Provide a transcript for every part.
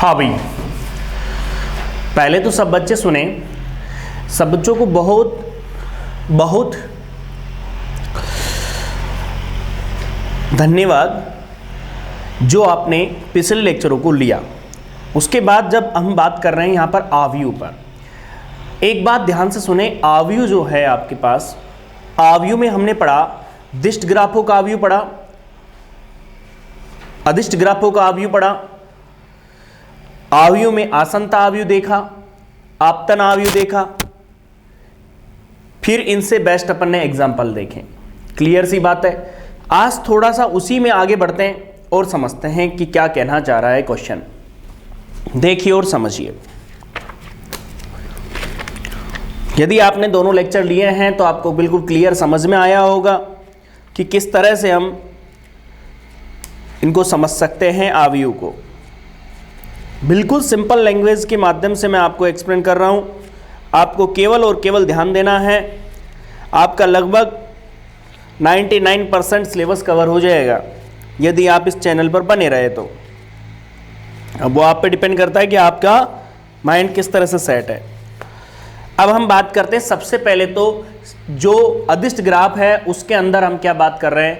हाँ भाई, पहले तो सब बच्चे सुने, सब बच्चों को बहुत बहुत धन्यवाद जो आपने पिछले लेक्चरों को लिया। उसके बाद जब हम बात कर रहे हैं यहाँ पर आव्यूह पर, एक बात ध्यान से सुने। आव्यूह जो है आपके पास, आव्यूह में हमने पढ़ा दिष्ट ग्राफों का आव्यूह पढ़ा, अदिष्ट ग्राफों का आव्यूह पढ़ा, आव्यूह में आसन्नता आव्यूह देखा, आपतन आव्यूह देखा, फिर इनसे बेस्ट अपन ने एग्जाम्पल देखे। क्लियर सी बात है। आज थोड़ा सा उसी में आगे बढ़ते हैं और समझते हैं कि क्या कहना चाह रहा है क्वेश्चन। देखिए और समझिए। यदि आपने दोनों लेक्चर लिए हैं तो आपको बिल्कुल क्लियर समझ में आया होगा कि किस तरह से हम इनको समझ सकते हैं आव्यूह को। बिल्कुल सिंपल लैंग्वेज के माध्यम से मैं आपको एक्सप्लेन कर रहा हूं। आपको केवल और केवल ध्यान देना है, आपका लगभग 99% सिलेबस कवर हो जाएगा यदि आप इस चैनल पर बने रहे तो। अब वो आप पे डिपेंड करता है कि आपका माइंड किस तरह से सेट है। अब हम बात करते हैं, सबसे पहले तो जो अदिष्ट ग्राफ है उसके अंदर हम क्या बात कर रहे हैं,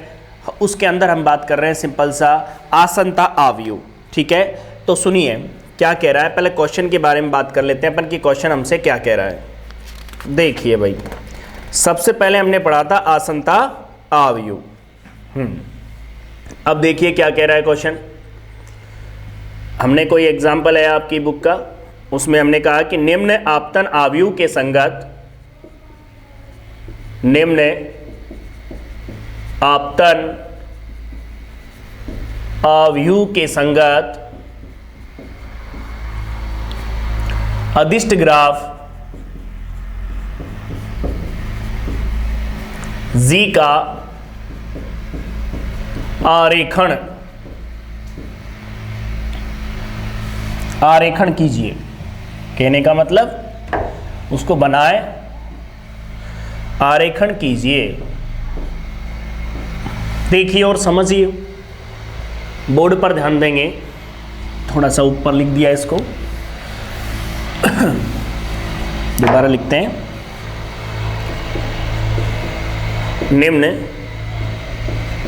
उसके अंदर हम बात कर रहे हैं सिंपल सा आसन्नता आव्यूह। ठीक है, तो सुनिए क्या कह रहा है। पहले क्वेश्चन के बारे में बात कर लेते हैं अपन कि क्वेश्चन हमसे क्या कह रहा है। देखिए भाई, सबसे पहले हमने पढ़ा था आसन्नता आव्यूह। अब देखिए क्या कह रहा है क्वेश्चन। हमने कोई एग्जाम्पल है आपकी बुक का, उसमें हमने कहा कि निम्न आपतन आव्यूह के संगत, निम्न आपतन आव्यूह के संगत अदिष्ट ग्राफ Z का आरेखण कीजिए। कहने का मतलब उसको बनाए, आरेखण कीजिए। देखिए और समझिए, बोर्ड पर ध्यान देंगे। थोड़ा सा ऊपर लिख दिया इसको, दोबारा लिखते हैं। निम्न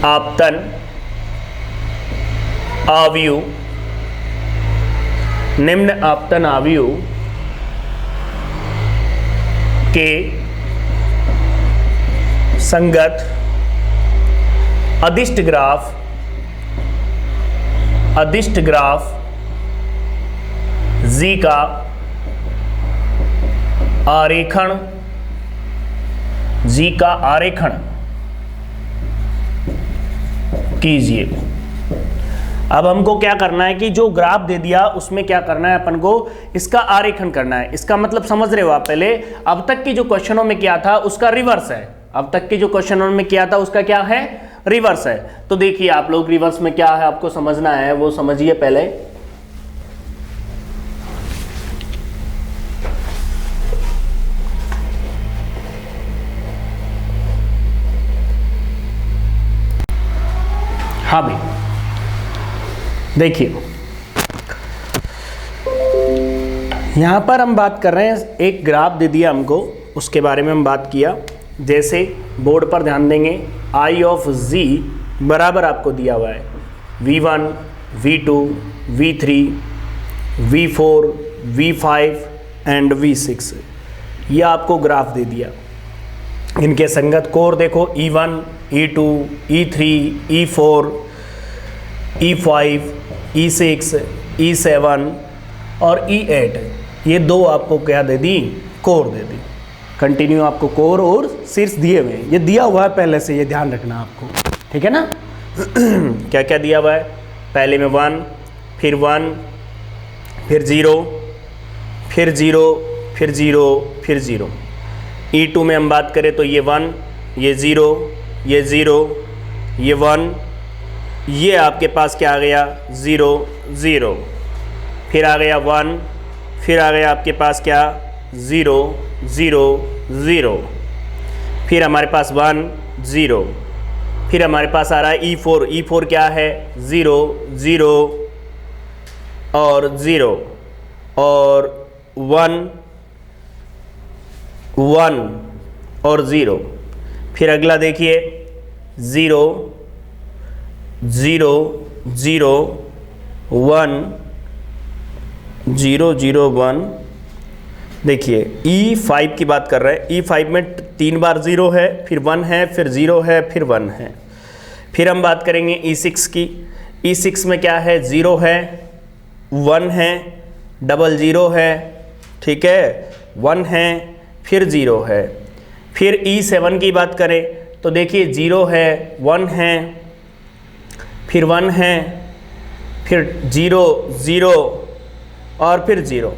आपतन आव्यूह, निम्न आपतन आव्यूह के संगत अदिष्ट ग्राफ Z का आरेखण, Z का आरेखण कीजिए। अब हमको क्या करना है कि जो ग्राफ दे दिया उसमें क्या करना है, अपन को इसका आरेखण करना है। इसका मतलब समझ रहे हो आप। पहले अब तक की जो क्वेश्चनों में क्या था उसका रिवर्स है। अब तक की जो क्वेश्चनों में क्या था उसका क्या है, रिवर्स है। तो देखिए आप लोग, रिवर्स में क्या है आपको समझना है वो समझिए पहले। हाँ भाई, देखिए यहां पर हम बात कर रहे हैं, एक ग्राफ दे दिया हमको, उसके बारे में हम बात किया। जैसे बोर्ड पर ध्यान देंगे, I ऑफ Z बराबर आपको दिया हुआ है V1, V2, V3, V4, V5 and V6। यह आपको ग्राफ दे दिया। इनके संगत कोर देखो, E1, E2, E3, E4, E5, E6, E7 और E8। ये दो आपको क्या दे दी, कोर दे दी। कंटिन्यू आपको कोर और शीर्ष दिए हुए हैं, ये दिया हुआ है पहले से, ये ध्यान रखना आपको। ठीक है ना। क्या क्या दिया हुआ है, पहले में 1, फिर 1, फिर 0, फिर 0, फिर 0, फिर 0। E2 में हम बात करें तो ये 1, ये 0, ये 0, ये 1, ये आपके पास क्या आ गया 0, 0, फिर आ गया 1, फिर आ गया आपके पास क्या 0, 0, 0, फिर हमारे पास 1, 0, फिर हमारे पास आ रहा है E4। E4 क्या है 0, 0, और 0 और 1 1 और 0। फिर अगला देखिए 0 0 0 1 0 0 1। देखिए E5 की बात कर रहे हैं। E5 में 3 बार 0 है, फिर 1 है, फिर 0 है, फिर 1 है। फिर हम बात करेंगे E6 की। E6 में क्या है? 0 है, 1 है, डबल 0 है, ठीक है, 1 है, फिर 0 है। फिर E7 की बात करें तो देखिए 0 है, 1 है, फिर 1 है, फिर 0 0 और फिर 0।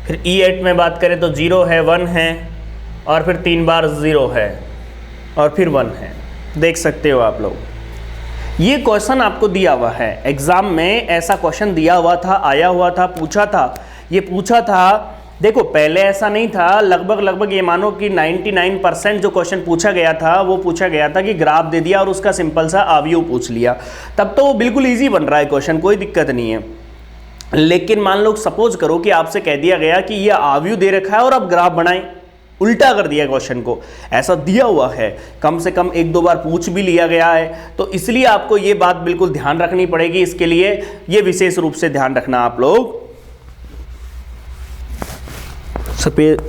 फिर E8 में बात करें तो 0 है, 1 है और फिर 3 बार 0 है और फिर 1 है। देख सकते हो आप लोग, ये क्वेश्चन आपको दिया हुआ है एग्जाम में। ऐसा क्वेश्चन दिया हुआ था, आया हुआ था, पूछा था। ये पूछा था, देखो पहले ऐसा नहीं था। लगभग ये मानो कि 99% जो क्वेश्चन पूछा गया था वो पूछा गया था कि ग्राफ दे दिया और उसका सिंपल सा अवयव पूछ लिया। तब तो वो बिल्कुल ईजी बन रहा है क्वेश्चन, कोई दिक्कत नहीं है। लेकिन मान लो सपोज करो कि आपसे कह दिया गया कि ये अवयव दे रखा है और आप ग्राफ बनाएं, उल्टा कर दिया क्वेश्चन को। ऐसा दिया हुआ है, कम से कम 1-2 बार पूछ भी लिया गया है, तो इसलिए आपको ये बात बिल्कुल ध्यान रखनी पड़ेगी। इसके लिए ये विशेष रूप से ध्यान रखना आप लोग। सफेद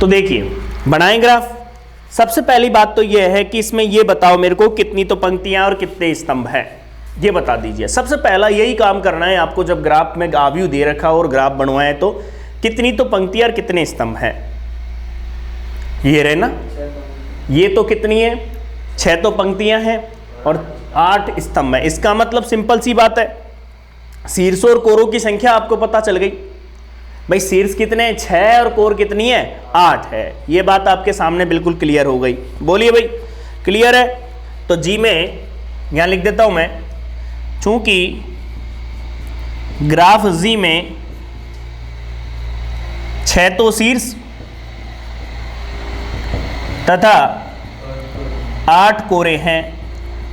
तो देखिए बनाएं ग्राफ। सबसे पहली बात तो यह है कि इसमें ये बताओ मेरे को कितनी तो पंक्तियां और कितने स्तंभ हैं, ये बता दीजिए। सबसे पहला यही काम करना है आपको जब ग्राफ में अवयव दे रखा हो और ग्राफ बनवाए तो कितनी तो पंक्तियां और कितने स्तंभ हैं। ये रहे ना, ये तो कितनी है? 6 तो पंक्तियां हैं और 8 स्तंभ है। इसका मतलब सिंपल सी बात है, शीर्ष और कोरों की संख्या आपको पता चल गई। भाई शीर्ष कितने हैं? 6 और कोर कितनी है? 8 है। ये बात आपके सामने बिल्कुल क्लियर हो गई। बोलिए भाई, क्लियर है? तो जी में यहां लिख देता हूं मैं, चूंकि ग्राफ जी में 6 तो शीर्ष तथा 8 कोरे हैं,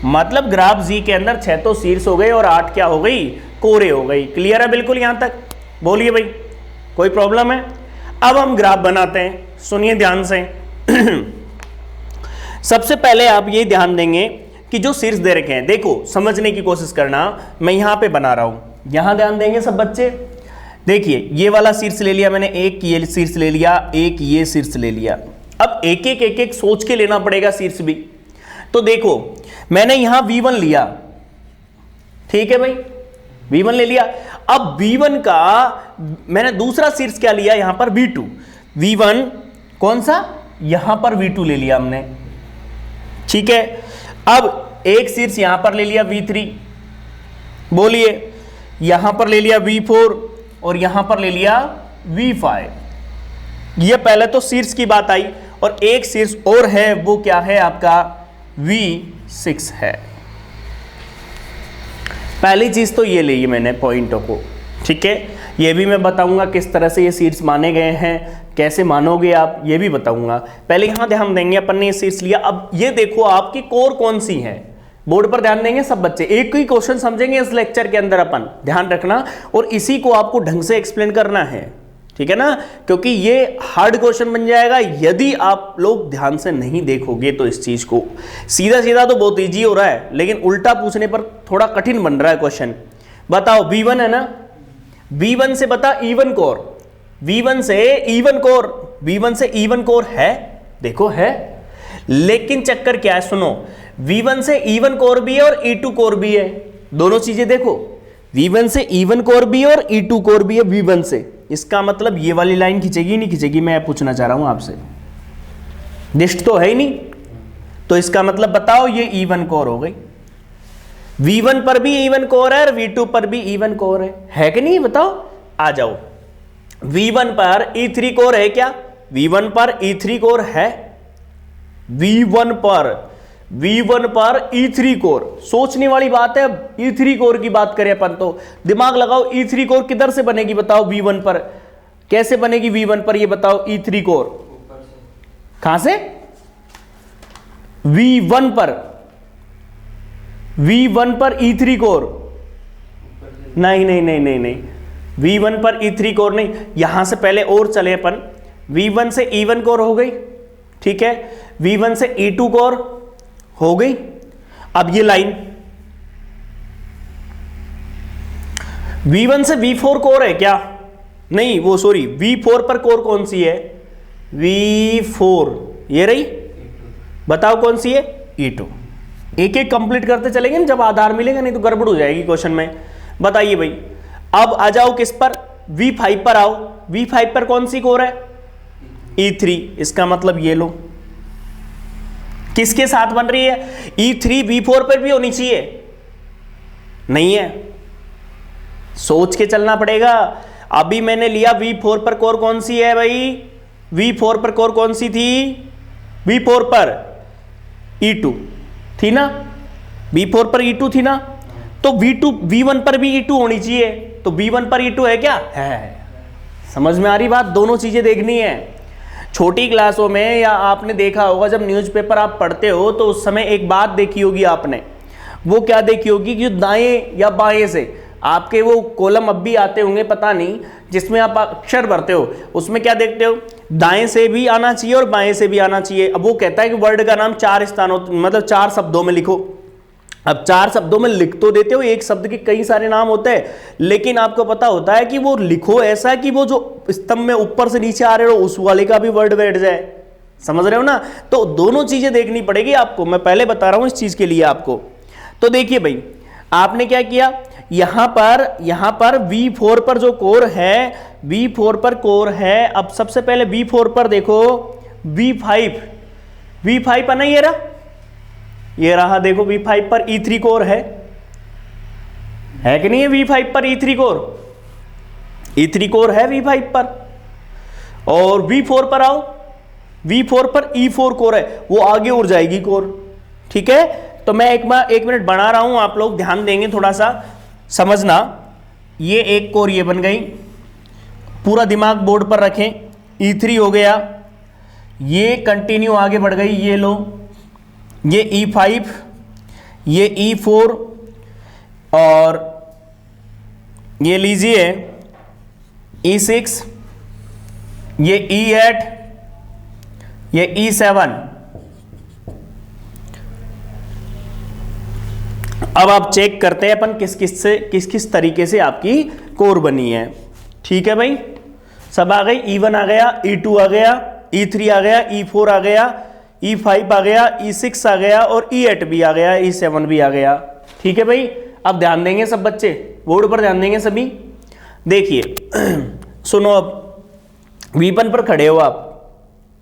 मतलब ग्राफ जी के अंदर 6 तो शीर्ष हो गए और 8 क्या हो गई? कोरे हो गई। क्लियर है बिल्कुल यहां तक? बोलिए भाई, कोई प्रॉब्लम है? अब हम ग्राफ बनाते हैं, सुनिए ध्यान से। सबसे पहले आप ये ध्यान देंगे कि जो शीर्ष दे रखे हैं, देखो समझने की कोशिश करना, मैं यहां पे बना रहा हूं, यहां ध्यान देंगे सब बच्चे। देखिए ये वाला शीर्ष ले लिया मैंने, एक ये शीर्ष ले लिया, एक ये शीर्ष ले लिया। अब एक एक सोच के लेना पड़ेगा शीर्ष भी। तो देखो मैंने यहां V1 लिया, ठीक है भाई, V1 ले लिया। अब V1 का मैंने दूसरा शीर्ष क्या लिया? यहां पर V2। V1 कौन सा? यहां पर V2 ले लिया हमने, ठीक है। अब एक शीर्ष यहां पर ले लिया V3, बोलिए, यहां पर ले लिया V4 और यहां पर ले लिया V5। ये पहले तो शीर्ष की बात आई। और एक शीर्ष और है, वो क्या है? आपका V6 है। पहली चीज तो ये ली मैंने पॉइंटों को, ठीक है। ये भी मैं बताऊंगा किस तरह से ये शीर्ष माने गए हैं, कैसे मानोगे आप, ये भी बताऊंगा। पहले यहां ध्यान देंगे, अपन ने ये शीर्ष लिया। अब ये देखो आपकी कोर कौन सी है, बोर्ड पर ध्यान देंगे सब बच्चे। एक ही क्वेश्चन समझेंगे इस लेक्चर के अंदर अपन, ध्यान रखना, और इसी को आपको ढंग से एक्सप्लेन करना है, ठीक है ना, क्योंकि ये हार्ड क्वेश्चन बन जाएगा यदि आप लोग ध्यान से नहीं देखोगे। तो इस चीज को सीधा सीधा तो बहुत इजी हो रहा है, लेकिन उल्टा पूछने पर थोड़ा कठिन बन रहा है क्वेश्चन। बताओ V1 है ना, V1 से बता इवन कोर, V1 से इवन कोर, V1 से इवन कोर है, देखो है। लेकिन चक्कर क्या है, सुनो, V1 से इवन कोर भी है और E2 कोर भी है, दोनों चीजें देखो। V1 से इवन कोर भी है और E2 कोर भी है V1 से। इसका मतलब ये वाली लाइन खिंचेगी नहीं खिंचेगी, मैं पूछना चाह रहा हूं आपसे, दिष्ट तो है ही नहीं, तो इसका मतलब बताओ ये इवन कोर हो गई। V1 पर भी इवन कोर है और V2 पर भी इवन कोर है कि नहीं? बताओ, आ जाओ। V1 पर E3 कोर है क्या? V1 पर E3 कोर है, V1 पर E3 कोर। सोचने वाली बात है। E3 कोर की बात करें अपन तो दिमाग लगाओ, E3 कोर किधर से बनेगी बताओ? V1 पर कैसे बनेगी? V1 पर ये बताओ, E3 कोर कहां से? V1 पर E3 कोर नहीं नहीं नहीं नहीं नहीं, V1 पर E3 कोर नहीं, यहां से पहले और चले अपन। V1 से E1 कोर हो गई, ठीक है, V1 से E2 कोर हो गई। अब ये लाइन V1 से V4 कोर है क्या? नहीं, वो सॉरी, V4 पर कोर कौन सी है? V4, ये रही, बताओ कौन सी है? E2। एक एक कंप्लीट करते चलेंगे ना, जब आधार मिलेगा, नहीं तो गड़बड़ हो जाएगी क्वेश्चन में। बताइए भाई, अब आ जाओ किस पर? V5 पर आओ। V5 पर कौन सी कोर है? E3। इसका मतलब ये लो, किसके साथ बन रही है? E3 V4 पर भी होनी चाहिए, नहीं है, सोच के चलना पड़ेगा। अभी मैंने लिया V4 पर कोर कौन सी है भाई? V4 पर कोर कौन सी थी? V4 पर E2 थी ना, V4 पर E2 थी ना, तो V1 पर भी E2 होनी चाहिए। तो V1 पर E2 है क्या? है। समझ में आ रही बात? दोनों चीजें देखनी है। छोटी क्लासों में या आपने देखा होगा जब न्यूज़पेपर आप पढ़ते हो तो उस समय एक बात देखी होगी आपने, वो क्या देखी होगी कि दाएं या बाएं से आपके वो कॉलम अब भी आते होंगे, पता नहीं, जिसमें आप अक्षर भरते हो, उसमें क्या देखते हो? दाएं से भी आना चाहिए और बाएं से भी आना चाहिए। अब वो कहता है कि वर्ड का नाम 4 स्थानों, मतलब 4 शब्दों में लिखो। अब 4 शब्दों में लिख तो देते हो, एक शब्द के कई सारे नाम होते हैं, लेकिन आपको पता होता है कि वो लिखो ऐसा कि वो जो स्तंभ में ऊपर से नीचे आ रहे हो उस वाले का भी वर्ड बैठ जाए। समझ रहे हो ना? तो दोनों चीजें देखनी पड़ेगी आपको, मैं पहले बता रहा हूं इस चीज के लिए आपको। तो देखिए भाई, आपने क्या किया, यहां पर V4 पर जो कोर है, V4 पर कोर है। अब सबसे पहले V4 पर देखो, V5 पर नहीं, ये रहा देखो, V5 पर E3 कोर है कि नहीं है? V5 पर E3 कोर है V5 पर। और V4 पर आओ, V4 पर E4 कोर है, वो आगे उड़ जाएगी कोर, ठीक है। तो मैं एक मिनट बना रहा हूं, आप लोग ध्यान देंगे, थोड़ा सा समझना। ये एक कोर ये बन गई, पूरा दिमाग बोर्ड पर रखें। E3 हो गया, ये कंटिन्यू आगे बढ़ गई, ये लो, ये E5, ये E4, और ये लीजिए E6, ये E8, ये E7। अब आप चेक करते हैं अपन किस तरीके से आपकी कोर बनी है। ठीक है भाई, सब आ गई। E1 आ गया, E2 आ गया, E3 आ गया, E4 आ गया, E5 आ गया, E6 आ गया, और E8 भी आ गया, E7 भी आ गया। ठीक है भाई, अब ध्यान देंगे सब बच्चे, बोर्ड पर ध्यान देंगे सभी। देखिए सुनो, अब V1 पर खड़े हो आप,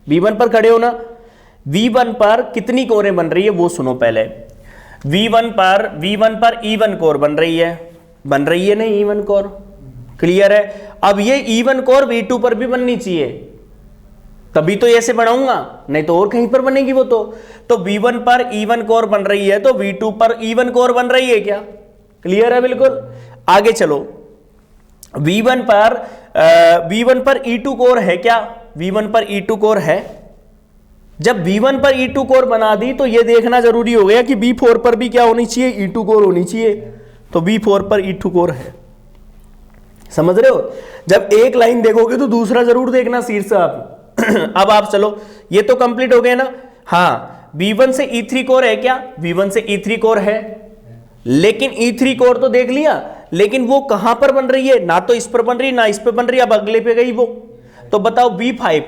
V1 पर खड़े हो ना, V1 पर कितनी कोरें बन रही है वो सुनो पहले। V1 पर E1 कोर बन रही है ना, E1 कोर, क्लियर है। अब ये E1 कोर V2 पर भी बननी चाहिए, तभी तो ऐसे बनाऊंगा, नहीं तो और कहीं पर बनेगी वो। तो V1 पर E1 कोर बन रही है, तो V2 पर E1 कोर बन रही है क्या? क्लियर है बिल्कुल। आगे चलो, V1 पर E2 कोर है क्या? V1 पर E2 कोर है। जब V1 पर E2 कोर बना दी तो ये देखना जरूरी हो गया कि V4 पर भी क्या होनी चाहिए? E2 कोर होनी चाहिए। तो V4 पर E2 कोर है, समझ रहे हो? जब एक लाइन देखोगे तो दूसरा जरूर देखना शीर्ष आप। अब आप चलो, ये तो कंप्लीट हो गया ना। हाँ, V1 से E3 कोर है क्या? V1 से E3 कोर है, लेकिन E3 कोर तो देख लिया, लेकिन वो कहां पर बन रही है? ना तो इस पर बन रही, ना इस पर बन रही, अब अगले पे गई वो। तो बताओ V5,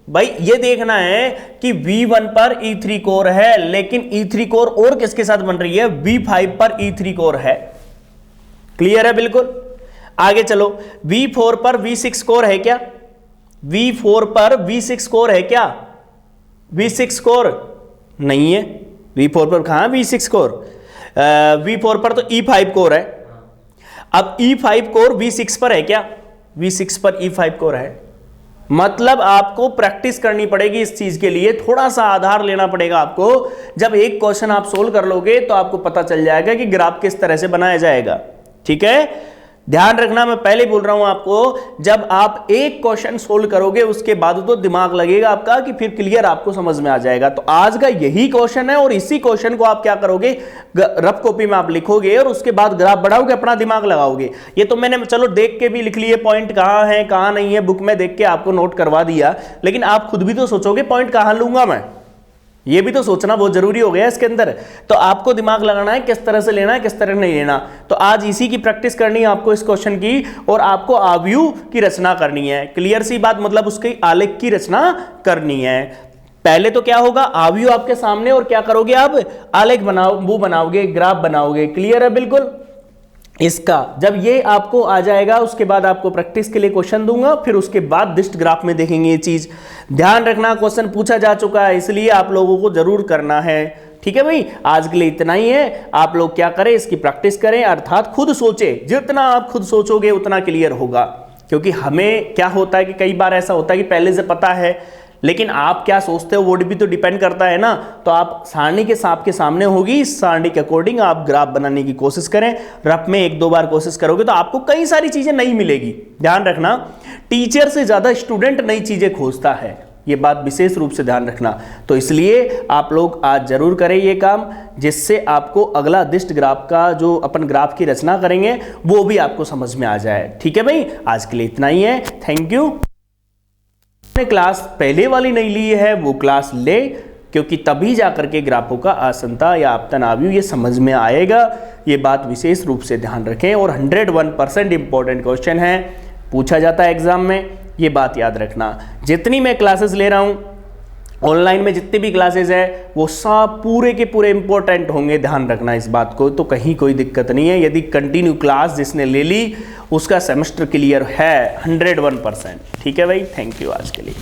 भाई ये देखना है कि V1 पर E3 कोर है, लेकिन E3 कोर और किसके साथ बन रही है? V5 पर E3 कोर है। क्लियर है बिल्कुल। आगे चलो, V4 पर V6 कोर है क्या? V4 पर V6 कोर है क्या? V6 कोर नहीं है, V4 पर कहां V6 कोर? V4 पर तो E5 कोर है। अब E5 कोर V6 पर है क्या? V6 पर E5 कोर है। मतलब आपको प्रैक्टिस करनी पड़ेगी इस चीज के लिए, थोड़ा सा आधार लेना पड़ेगा आपको। जब एक क्वेश्चन आप सोल्व कर लोगे तो आपको पता चल जाएगा कि ग्राफ किस तरह से बनाया जाएगा। ठीक है, ध्यान रखना, मैं पहले बोल रहा हूं आपको, जब आप एक क्वेश्चन सोल्व करोगे उसके बाद तो दिमाग लगेगा आपका कि फिर क्लियर आपको समझ में आ जाएगा। तो आज का यही क्वेश्चन है और इसी क्वेश्चन को आप क्या करोगे, रफ कॉपी में आप लिखोगे और उसके बाद ग्राफ बढ़ाओगे, अपना दिमाग लगाओगे। ये तो मैंने चलो देख के भी लिख लिए, पॉइंट कहां है कहां नहीं है, बुक में देख के आपको नोट करवा दिया, लेकिन आप खुद भी तो सोचोगे पॉइंट कहां लूंगा मैं, ये भी तो सोचना बहुत जरूरी हो गया इसके अंदर। तो आपको दिमाग लगाना है किस तरह से लेना है किस तरह नहीं लेना। तो आज इसी की प्रैक्टिस करनी है आपको, इस क्वेश्चन की, और आपको आव्यूह की रचना करनी है। क्लियर सी बात, मतलब उसके आलेख की रचना करनी है। पहले तो क्या होगा, आव्यूह आपके सामने, और क्या करोगे आप, आलेख बनाओ, वो बनाओगे, ग्राफ बनाओगे। क्लियर है बिल्कुल। इसका जब ये आपको आ जाएगा उसके बाद आपको प्रैक्टिस के लिए क्वेश्चन दूंगा, फिर उसके बाद दिस्ट ग्राफ में देखेंगे ये चीज। ध्यान रखना, क्वेश्चन पूछा जा चुका है, इसलिए आप लोगों को जरूर करना है। ठीक है भाई, आज के लिए इतना ही है। आप लोग क्या करें, इसकी प्रैक्टिस करें, अर्थात खुद सोचे, जितना आप खुद सोचोगे उतना क्लियर होगा। क्योंकि हमें क्या होता है कि कई बार ऐसा होता है कि पहले से पता है, लेकिन आप क्या सोचते हो वो भी तो डिपेंड करता है ना। तो आप सारणी के सांप के सामने होगी, इस सारणी के अकॉर्डिंग आप ग्राफ बनाने की कोशिश करें। रफ में 1-2 बार कोशिश करोगे तो आपको कई सारी चीजें नहीं मिलेगी। ध्यान रखना, टीचर से ज्यादा स्टूडेंट नई चीजें खोजता है, ये बात विशेष रूप से ध्यान रखना। तो इसलिए आप लोग आज जरूर करें ये काम, जिससे आपको अगला दिस्ट ग्राफ का जो अपन ग्राफ की रचना करेंगे वो भी आपको समझ में आ जाए। ठीक है भाई, आज के लिए इतना ही है। Thank you. क्लास पहले वाली नहीं ली है वो क्लास ले, क्योंकि तभी जाकर के ग्राफों का आसनता या आपतन आव्यूह ये समझ में आएगा। ये बात विशेष रूप से ध्यान रखें, और 101% इंपॉर्टेंट क्वेश्चन है, पूछा जाता है एग्जाम में, ये बात याद रखना। जितनी मैं क्लासेस ले रहा हूँ ऑनलाइन में, जितनी भी क्लासेस है वो सब पूरे के पूरे इंपॉर्टेंट होंगे, ध्यान रखना इस बात को। तो कहीं कोई दिक्कत नहीं है, यदि कंटिन्यू क्लास जिसने ले ली उसका सेमेस्टर क्लियर है 101%। ठीक है भाई, थैंक यू आज के लिए।